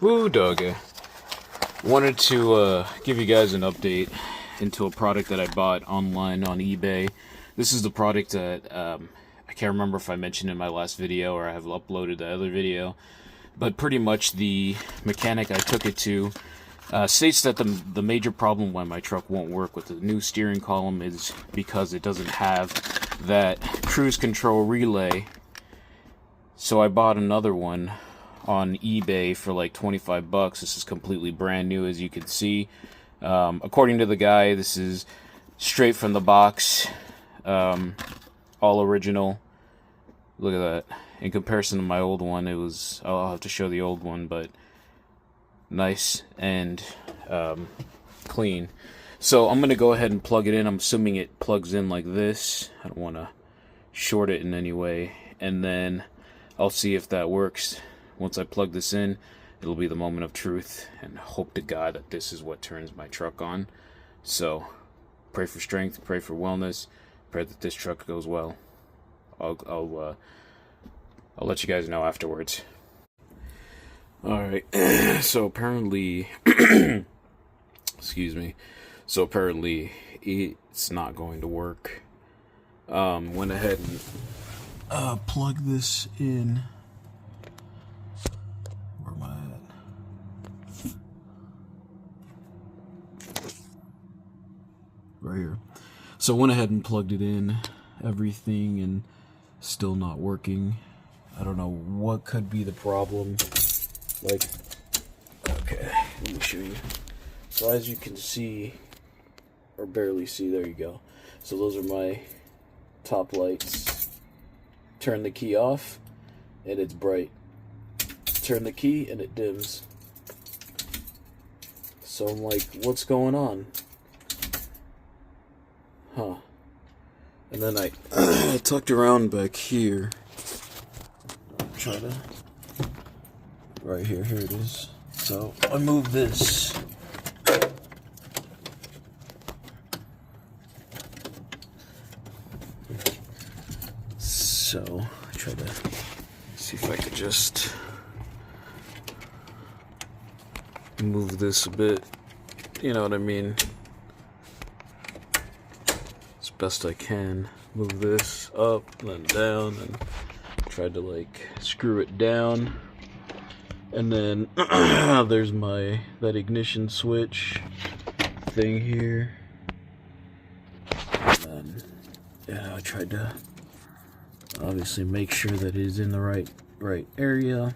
Woo doggy. Wanted to give you guys an update into a product that I bought online on eBay. This is the product that I can't remember if I mentioned in my last video or I have uploaded the other video, but pretty much the mechanic I took it to states that the major problem why my truck won't work with the new steering column is because it doesn't have that cruise control relay. So I bought another one on eBay for like 25 bucks. This is completely brand new, as you can see. According to the guy, this is straight from the box, all original. Look at that. In comparison to my old one, it was, I'll have to show the old one, but nice and clean. So I'm going to go ahead and plug it in. I'm assuming it plugs in like this. I don't want to short it in any way. And then I'll see if that works. Once I plug this in, it'll be the moment of truth, and hope to God that this is what turns my truck on. So pray for strength, pray for wellness, pray that this truck goes well. I'll let you guys know afterwards. Alright, so apparently, excuse me, so apparently it's not going to work. Went ahead and plugged this in. Where am I at? Right here. So went ahead and plugged it in, everything, and still not working. I don't know what could be the problem. Like, okay, let me show you. So as you can see, or barely see, there you go. So those are my top lights. Turn the key off, and it's bright. Turn the key, and it dims. So I'm like, what's going on? Huh. And then I tucked around back here. Try to... Right here, here it is. So I move this. So I try to see if I could just move this a bit. You know what I mean? As best I can. Move this up and then down, and try to like screw it down. And then there's that ignition switch thing here. And then, yeah, I tried to obviously make sure that it is in the right area.